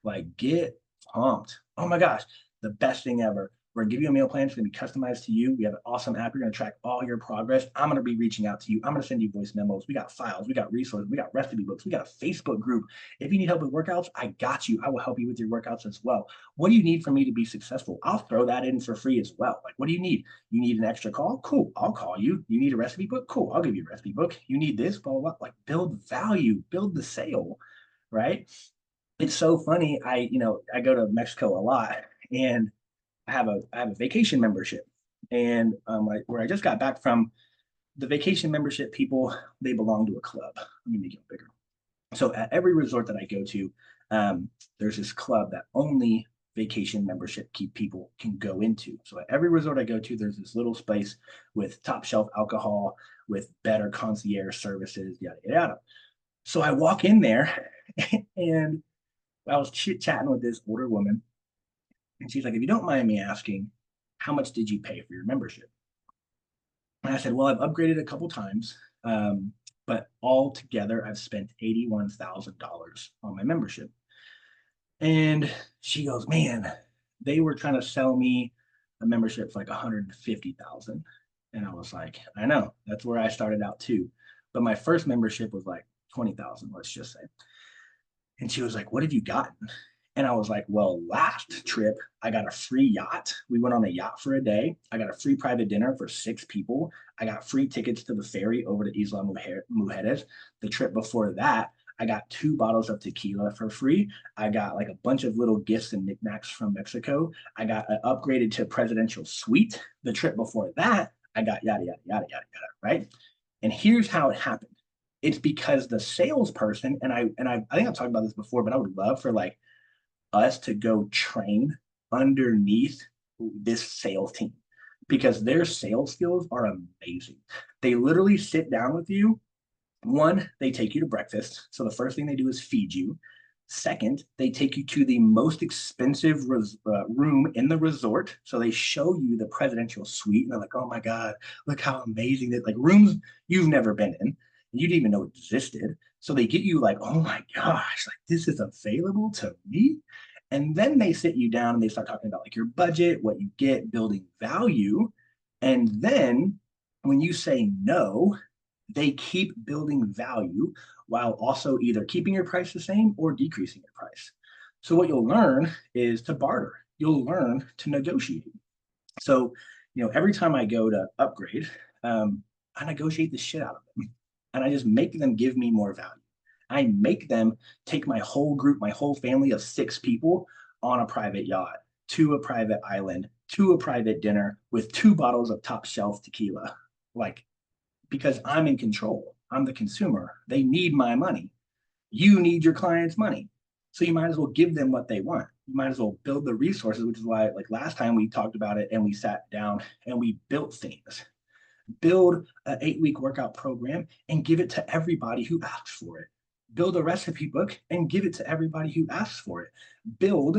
A: Like get pumped. Oh my gosh, the best thing ever. We're gonna give you a meal plan. It's gonna be customized to you. We have an awesome app. You're gonna track all your progress. I'm gonna be reaching out to you. I'm gonna send you voice memos. We got files. We got resources. We got recipe books. We got a Facebook group. If you need help with workouts, I got you. I will help you with your workouts as well. What do you need for me to be successful? I'll throw that in for free as well. Like, what do you need? You need an extra call? Cool. I'll call you. You need a recipe book? Cool. I'll give you a recipe book. You need this? Blah, blah, blah. Like, build value, build the sale, right? It's so funny. I go to Mexico a lot, and I have a vacation membership, and where I just got back from. the vacation membership people, they belong to a club. Let me make it bigger. So at every resort that I go to, there's this club that only vacation membership keep people can go into. So at every resort I go to, there's this little space with top shelf alcohol, with better concierge services, yada yada yada. So I walk in there, and I was chit chatting with this older woman, and she's like, "If you don't mind me asking, how much did you pay for your membership?" And I said, "Well, I've upgraded a couple times, um, but all together, I've spent $81,000 on my membership." And she goes, "Man, they were trying to sell me a membership for like 150,000." And I was like, "I know, that's where I started out too. But my first membership was like 20,000, let's just say." And she was like, "What have you gotten?" And I was like, "Well, last trip, I got a free yacht. We went on a yacht for a day. I got a free private dinner for 6 people. I got free tickets to the ferry over to Isla Mujeres. The trip before that, I got 2 bottles of tequila for free. I got like a bunch of little gifts and knickknacks from Mexico. I got upgraded to presidential suite. The trip before that, I got yada, yada, yada, yada, yada, right?" And here's how it happened. It's because the salesperson, and I think I've talked about this before, but I would love for like us to go train underneath this sales team because their sales skills are amazing. They literally sit down with you. One, they take you to breakfast. So the first thing they do is feed you. Second, they take you to the most expensive room in the resort. So they show you the presidential suite. And they're like, "Oh my God, look how amazing that!" Like rooms you've never been in, and you didn't even know existed. So they get you like, "Oh my gosh, like this is available to me." And then they sit you down and they start talking about like your budget, what you get, building value. And then when you say no, they keep building value while also either keeping your price the same or decreasing your price. So what you'll learn is to barter. You'll learn to negotiate. So, every time I go to upgrade, I negotiate the shit out of them, and I just make them give me more value. I make them take my whole group, my whole family of 6 people on a private yacht, to a private island, to a private dinner with 2 bottles of top shelf tequila. Like, because I'm in control. I'm the consumer. They need my money. You need your client's money. So you might as well give them what they want. You might as well build the resources, which is why, like last time we talked about it and we sat down and we built things. Build an 8-week workout program and give it to everybody who asks for it. Build a recipe book and give it to everybody who asks for it. Build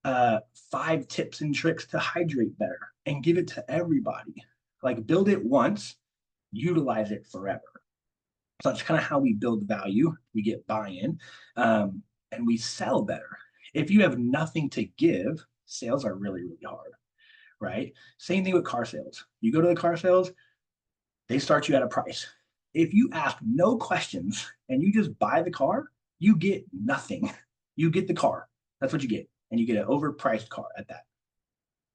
A: 5 tips and tricks to hydrate better and give it to everybody. Like build it once, utilize it forever. So that's kind of how we build value. We get buy-in, and we sell better. If you have nothing to give, sales are really, really hard, right? Same thing with car sales. You go to the car sales, they start you at a price. If you ask no questions and you just buy the car, you get nothing. You get the car. That's what you get. And you get an overpriced car at that.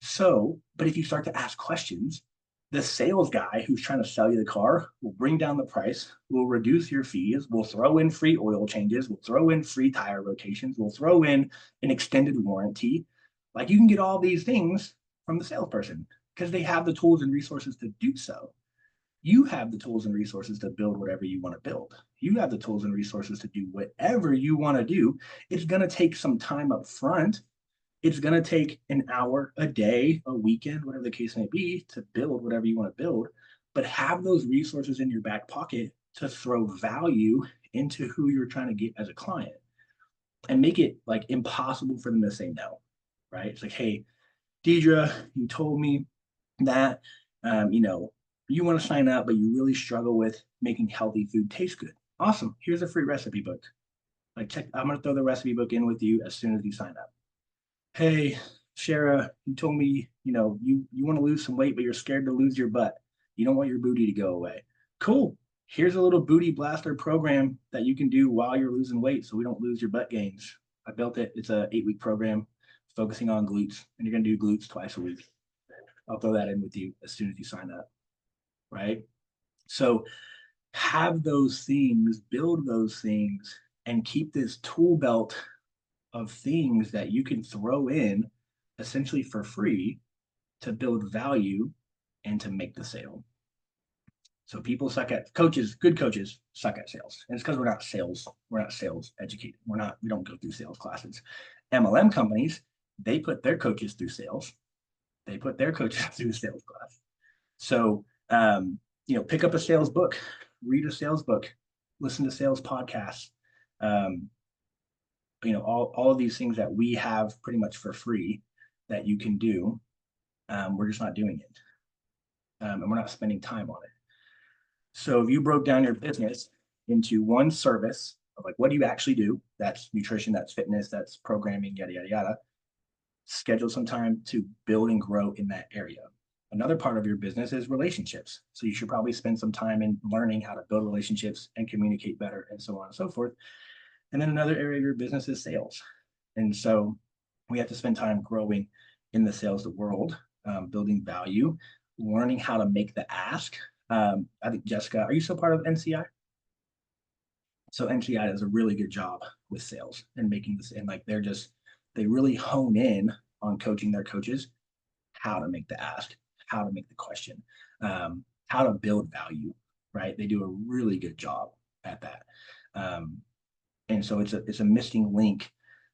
A: So, but if you start to ask questions, the sales guy who's trying to sell you the car will bring down the price, will reduce your fees, will throw in free oil changes, will throw in free tire rotations, will throw in an extended warranty. Like you can get all these things from the salesperson because they have the tools and resources to do so. You have the tools and resources to build whatever you want to build. You have the tools and resources to do whatever you want to do. It's going to take some time up front. It's going to take an hour, a day, a weekend, whatever the case may be, to build whatever you want to build. But have those resources in your back pocket to throw value into who you're trying to get as a client and make it like impossible for them to say no, right? It's like, "Hey, Deidre, you told me that, you want to sign up, but you really struggle with making healthy food taste good. Awesome. Here's a free recipe book. Like, check, I'm going to throw the recipe book in with you as soon as you sign up. Hey, Shara, you told me, you want to lose some weight, but you're scared to lose your butt. You don't want your booty to go away. Cool. Here's a little booty blaster program that you can do while you're losing weight so we don't lose your butt gains. I built it. It's a 8-week program focusing on glutes, and you're going to do glutes twice a week. I'll throw that in with you as soon as you sign up, right? So have those things, build those things, and keep this tool belt of things that you can throw in essentially for free to build value and to make the sale. So people suck at coaches, good coaches suck at sales. And it's because we're not sales educated. We don't go through sales classes. MLM companies, they put their coaches through sales. They put their coaches through sales class. So, pick up a sales book, read a sales book, listen to sales podcasts. Um, all of these things that we have pretty much for free that you can do. We're just not doing it. And we're not spending time on it. So if you broke down your business into one service of like, what do you actually do? That's nutrition, that's fitness, that's programming, yada, yada, yada. Schedule some time to build and grow in that area. Another part of your business is relationships. So you should probably spend some time in learning how to build relationships and communicate better and so on and so forth. And then another area of your business is sales. And so we have to spend time growing in the sales world, building value, learning how to make the ask. I think Jessica, are you still part of NCI? So NCI does a really good job with sales and making this, and like they really hone in on coaching their coaches how to make the ask, how to make the question, how to build value, right? They do a really good job at that. And so it's a missing link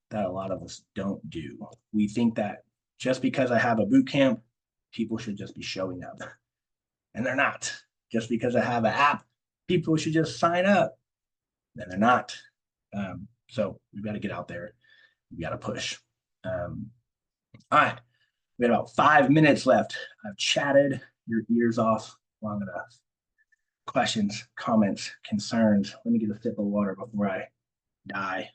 A: that a lot of us don't do. We think that just because I have a boot camp, people should just be showing up, and they're not. Just because I have an app, people should just sign up, and they're not. So we've got to get out there. We got to push. All right, we got about 5 minutes left. I've chatted your ears off long enough. Questions, comments, concerns. Let me get a sip of water before I die.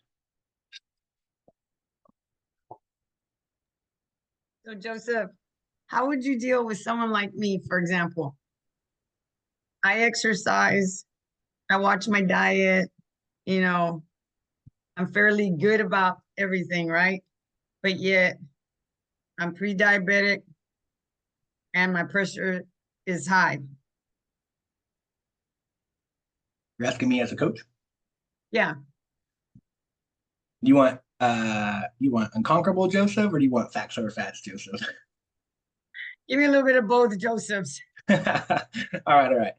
B: So, Joseph, how would you deal with someone like me, for example? I exercise, I watch my diet, you know, I'm fairly good about everything, right? But yet I'm pre-diabetic and my pressure is high.
A: You're asking me as a coach?
B: Yeah.
A: You want unconquerable Joseph, or do you want facts over fats Joseph?
B: Give me a little bit of both, Josephs.
A: All right, all right.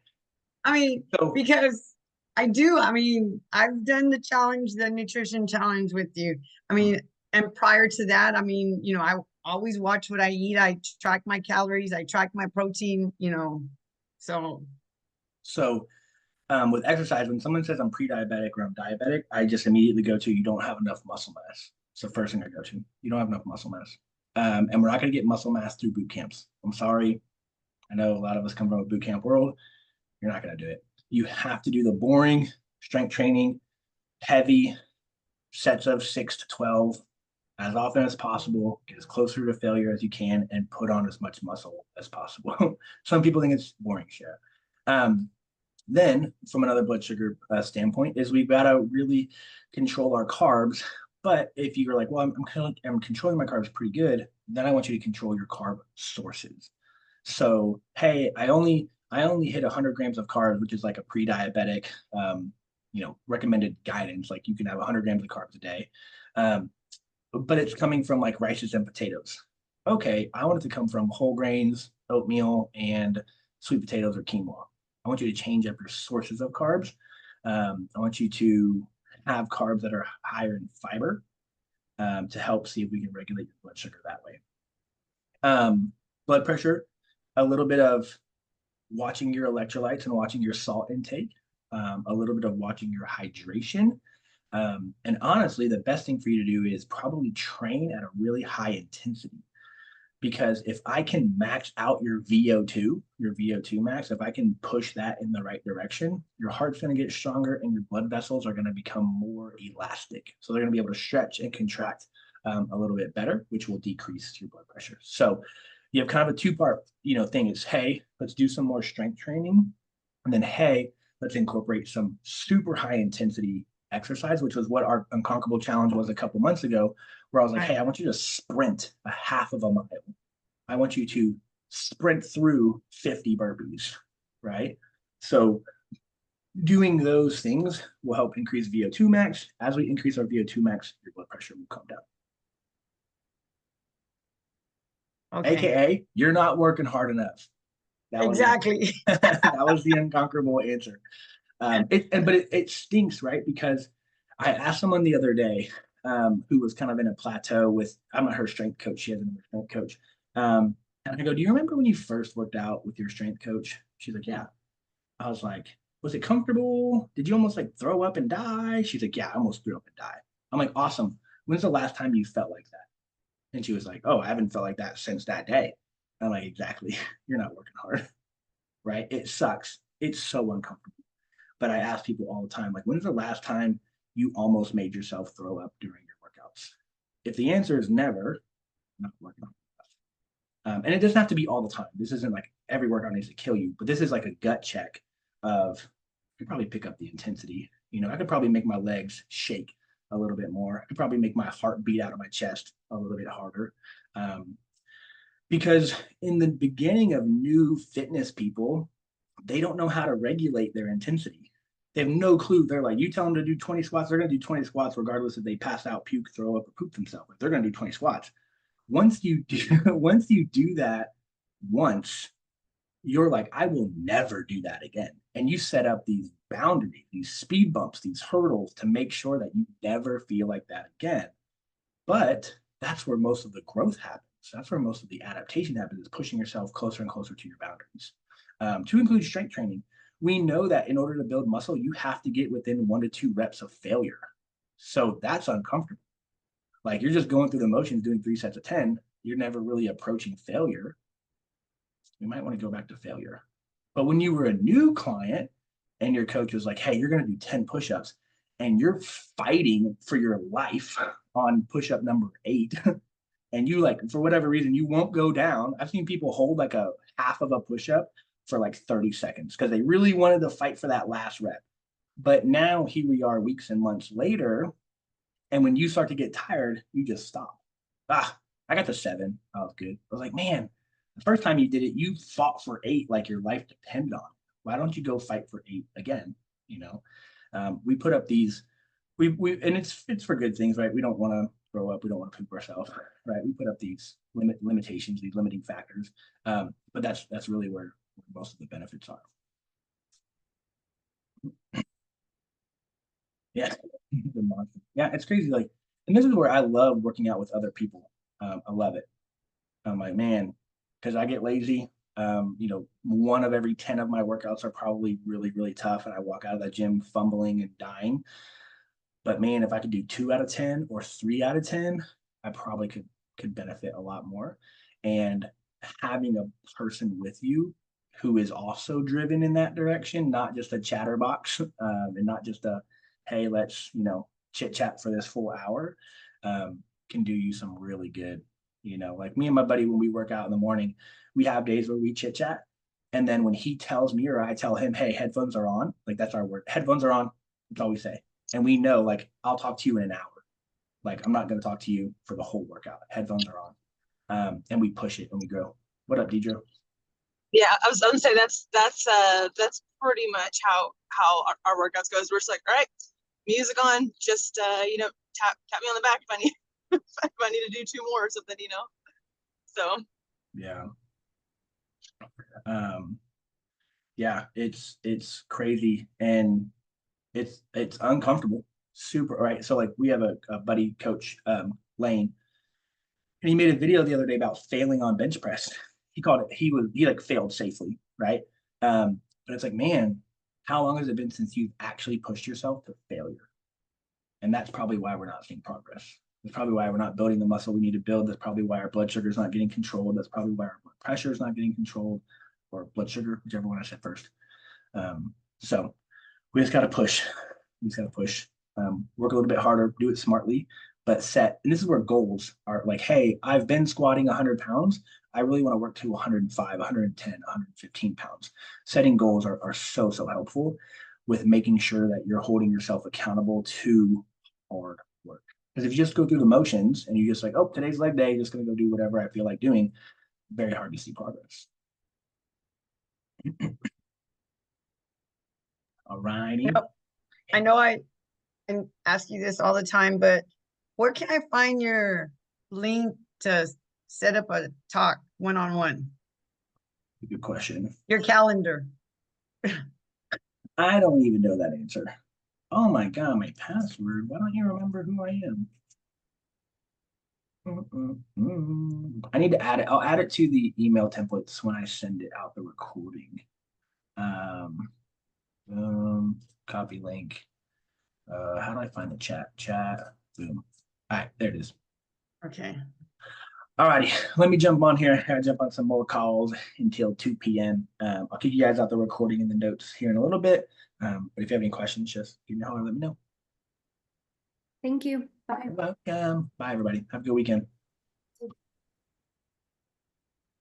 B: I mean,
A: So
B: because I do. I mean, I've done the challenge, the nutrition challenge with you. I mean, and prior to that, I mean, I always watch what I eat. I track my calories, I track my protein. So
A: so with exercise, when someone says I'm pre-diabetic or I'm diabetic, I just immediately go to you don't have enough muscle mass. It's the first thing I go to. You don't have enough muscle mass. And we're not going to get muscle mass through boot camps. I'm sorry. I know a lot of us come from a boot camp world. You're not going to do it. You have to do the boring strength training, heavy sets of 6 to 12 as often as possible, get as closer to failure as you can, and put on as much muscle as possible. Some people think it's boring shit. Then, from another blood sugar standpoint, is we've got to really control our carbs. But if you're like, well, I'm controlling my carbs pretty good, then I want you to control your carb sources. So, hey, I only hit 100 grams of carbs, which is like a pre-diabetic, recommended guidance. Like you can have 100 grams of carbs a day, but it's coming from like rices and potatoes. Okay, I want it to come from whole grains, oatmeal, and sweet potatoes or quinoa. I want you to change up your sources of carbs. I want you to have carbs that are higher in fiber to help see if we can regulate your blood sugar that way. Blood pressure, a little bit of watching your electrolytes and watching your salt intake, a little bit of watching your hydration. And honestly, the best thing for you to do is probably train at a really high intensity. Because if I can max out your VO2 max, if I can push that in the right direction, your heart's going to get stronger and your blood vessels are going to become more elastic. So they're going to be able to stretch and contract a little bit better, which will decrease your blood pressure. So you have kind of a two-part, thing is, hey, let's do some more strength training. And then, hey, let's incorporate some super high intensity exercise, which was what our Unconquerable Challenge was a couple months ago, where I was like, hey, I want you to sprint a half of a mile. I want you to sprint through 50 burpees, right? So doing those things will help increase VO2 max. As we increase our VO2 max, your blood pressure will come down.
B: okay.
A: AKA, you're not working hard enough. That was it.
B: Exactly.
A: That was the unconquerable answer. But it stinks, right? Because I asked someone the other day who was kind of in a plateau with, I'm not her strength coach, she has another strength coach. And I go, do you remember when you first worked out with your strength coach? She's like, yeah. I was like, was it comfortable? Did you almost like throw up and die? She's like, yeah, I almost threw up and died. I'm like, awesome. When's the last time you felt like that? And she was like, oh, I haven't felt like that since that day. I'm like, exactly. You're not working hard, right? It sucks. It's so uncomfortable. But I ask people all the time, like, when's the last time you almost made yourself throw up during your workouts? If the answer is never, not working on and it doesn't have to be all the time. This isn't like every workout needs to kill you, but this is like a gut check of I could probably pick up the intensity. I could probably make my legs shake a little bit more. I could probably make my heart beat out of my chest a little bit harder. Um, because in the beginning of new fitness people, they don't know how to regulate their intensity. They have no clue. They're like, you tell them to do 20 squats, they're going to do 20 squats regardless if they pass out, puke, throw up, or poop themselves. They're going to do 20 squats. Once you do that once, you're like, I will never do that again. And you set up these boundaries, these speed bumps, these hurdles to make sure that you never feel like that again. But that's where most of the growth happens. That's where most of the adaptation happens, is pushing yourself closer and closer to your boundaries. To include strength training, we know that in order to build muscle, you have to get within 1 to 2 reps of failure. So that's uncomfortable. Like you're just going through the motions doing 3 sets of 10. You're never really approaching failure. You might want to go back to failure. But when you were a new client and your coach was like, hey, you're going to do 10 push ups and you're fighting for your life on push up number 8, and you like, for whatever reason, you won't go down. I've seen people hold like a half of a push up for like 30 seconds because they really wanted to fight for that last rep. But now here we are weeks and months later, and when you start to get tired, you just stop. I got to 7. I was good. I was like, man, the first time you did it, you fought for 8 like your life depended on it. Why don't you go fight for 8 again? You know, we put up these, and it's for good things, right? We don't want to throw up. We don't want to poop ourselves, right? We put up these limitations, these limiting factors. But that's really where most of the benefits are. Yeah, the monster. Yeah, it's crazy. Like, and this is where I love working out with other people. I love it. I'm like, man, because I get lazy. 1 of every 10 of my workouts are probably really, really tough, and I walk out of that gym fumbling and dying. But man, if I could do 2 out of 10 or 3 out of 10, I probably could benefit a lot more. And having a person with you who is also driven in that direction, not just a chatterbox, and not just a hey, let's chit chat for this full hour, can do you some really good. Like me and my buddy, when we work out in the morning, we have days where we chit chat. And then when he tells me or I tell him, hey, headphones are on, like that's our word. Headphones are on. That's all we say. And we know, like, I'll talk to you in an hour. Like, I'm not going to talk to you for the whole workout. Headphones are on. And we push it and we go, what up, Deidre?
C: Yeah, I was gonna say that's pretty much how our workouts goes. We're just like, all right, music on, just tap me on the back if I need if I need to do 2 more or something. So
A: Yeah. Um, yeah, it's crazy and it's uncomfortable. Super, right? So like we have a buddy coach, Lane, and he made a video the other day about failing on bench press. He called it, he like failed safely, right? But it's like, man, how long has it been since you've actually pushed yourself to failure? And that's probably why we're not seeing progress. That's probably why we're not building the muscle we need to build. That's probably why our blood sugar is not getting controlled. That's probably why our blood pressure is not getting controlled, or blood sugar, whichever one I said first. So we just got to push. We just got to push. Work a little bit harder, do it smartly, but set. And this is where goals are like, hey, I've been squatting 100 pounds. I really want to work to 105, 110, 115 pounds. Setting goals are so, so helpful with making sure that you're holding yourself accountable to hard work. Because if you just go through the motions and you just like, oh, today's leg day, just going to go do whatever I feel like doing, very hard to see progress. All righty.
B: I know I can ask you this all the time, but where can I find your link to set up a talk one-on-one?
A: Good question.
B: Your calendar.
A: I don't even know that answer. Oh my God, my password. Why don't you remember who I am? I need to add it. I'll add it to the email templates when I send it out the recording. Um, Copy link. How do I find the chat? Chat. Boom. All right, there it is.
B: Okay.
A: All righty, let me jump on here. I gotta jump on some more calls until 2 p.m. I'll kick you guys out the recording and the notes here in a little bit. But if you have any questions, just give me a holler, let me know.
D: Thank you. Bye.
A: You're welcome. Bye, everybody. Have a good weekend.